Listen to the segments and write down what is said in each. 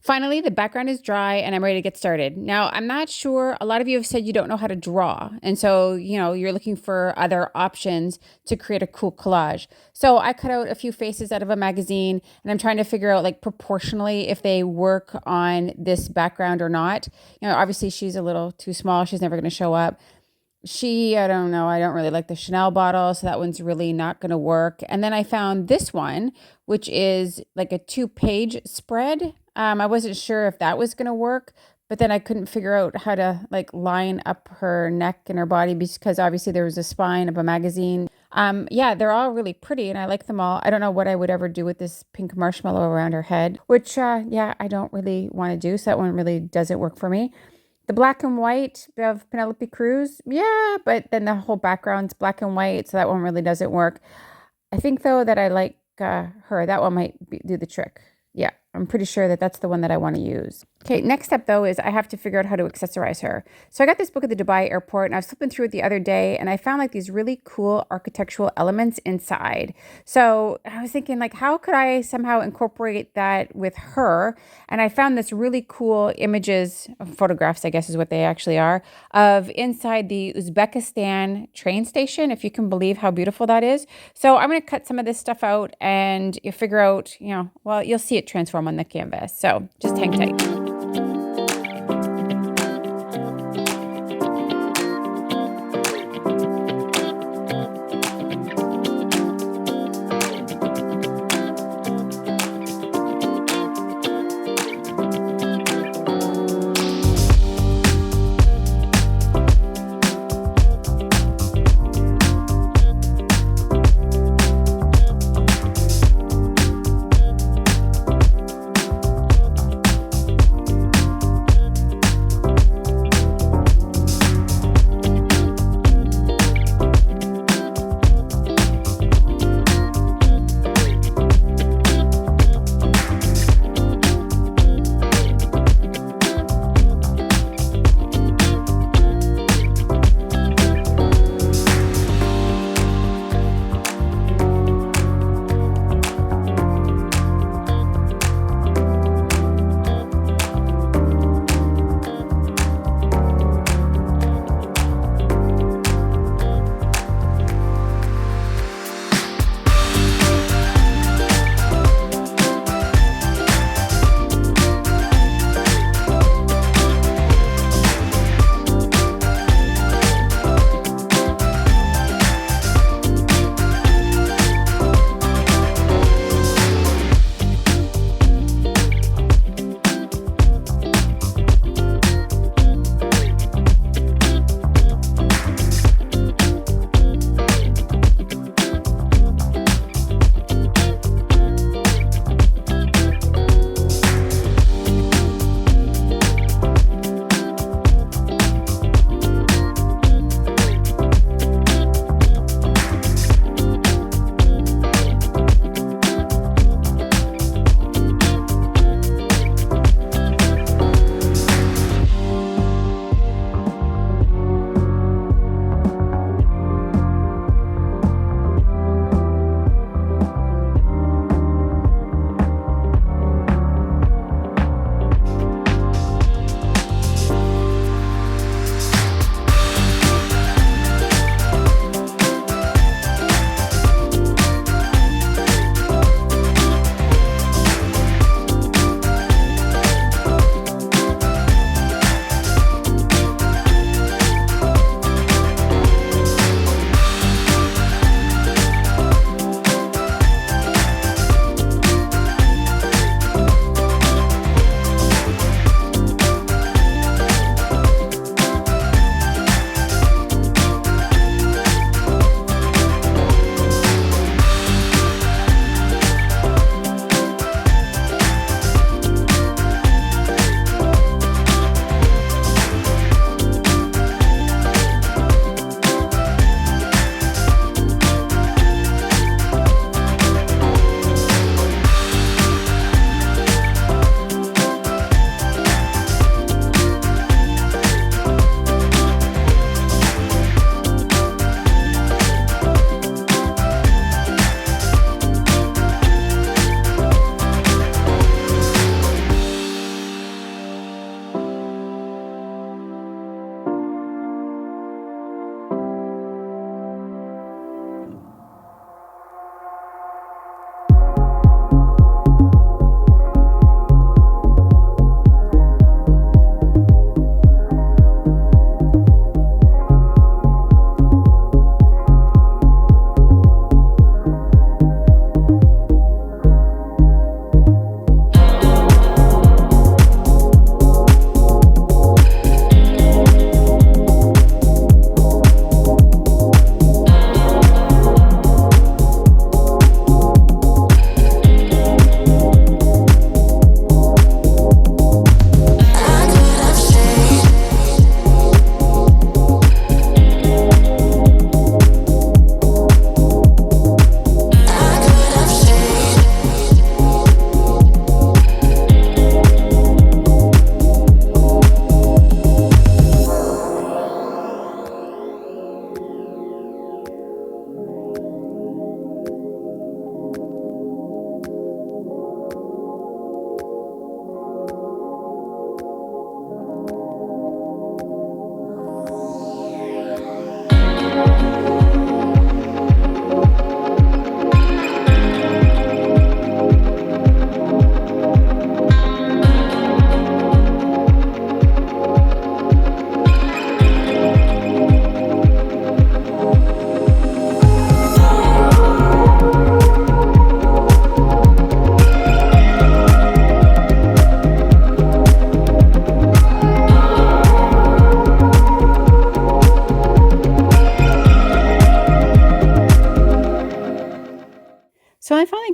Finally, the background is dry and I'm ready to get started. Now, I'm not sure, a lot of you have said you don't know how to draw. And so, you're looking for other options to create a cool collage. So I cut out a few faces out of a magazine and I'm trying to figure out like proportionally if they work on this background or not. Obviously she's a little too small. She's never going to show up. I don't know, I don't really like the Chanel bottle, so that one's really not going to work. And then I found this one, which is like a 2-page spread. I wasn't sure if that was going to work, but then I couldn't figure out how to like line up her neck and her body because obviously there was a spine of a magazine. Yeah, they're all really pretty and I like them all. I don't know what I would ever do with this pink marshmallow around her head, which, yeah, I don't really want to do. So that one really doesn't work for me. The black and white of Penelope Cruz, yeah, but then the whole background's black and white, so that one really doesn't work. I think, though, that I like her. That one might do the trick. Yeah, I'm pretty sure that that's the one that I want to use. Okay, next step, though, is I have to figure out how to accessorize her. So I got this book at the Dubai airport, and I was flipping through it the other day, and I found like these really cool architectural elements inside. So I was thinking, like, how could I somehow incorporate that with her? And I found this really cool images, photographs, I guess is what they actually are, of inside the Uzbekistan train station, if you can believe how beautiful that is. So I'm going to cut some of this stuff out and you figure out, well, you'll see it transform on the canvas. So just hang tight.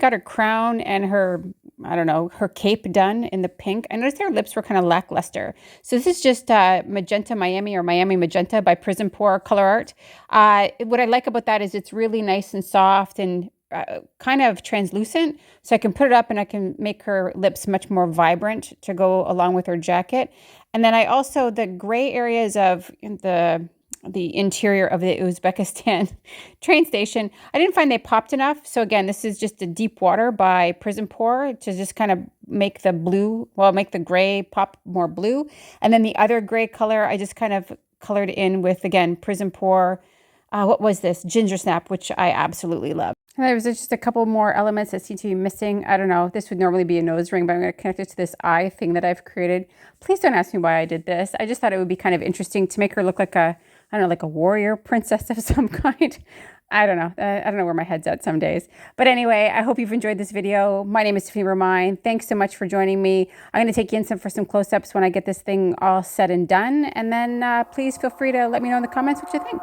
got her crown and her, I don't know, her cape done in the pink. I noticed her lips were kind of lackluster. So this is just Magenta Miami, or Miami Magenta by Prism Pour ColourArte. What I like about that is it's really nice and soft and kind of translucent. So I can put it up and I can make her lips much more vibrant to go along with her jacket. And then I also, the gray areas of the interior of the Uzbekistan train station, I didn't find they popped enough. So again, this is just a Deep Water by Prism Pour to just kind of make the blue, well, make the gray pop more blue. And then the other gray color, I just kind of colored in with, again, Prism Pour. What was this? Ginger Snap, which I absolutely love. And there was just a couple more elements that seem to be missing. I don't know. This would normally be a nose ring, but I'm going to connect it to this eye thing that I've created. Please don't ask me why I did this. I just thought it would be kind of interesting to make her look like a, I don't know, like a warrior princess of some kind. I don't know. I don't know where my head's at some days. But anyway, I hope you've enjoyed this video. My name is Tiffany Remijn. Thanks so much for joining me. I'm going to take you in for some close-ups when I get this thing all said and done. And then please feel free to let me know in the comments what you think.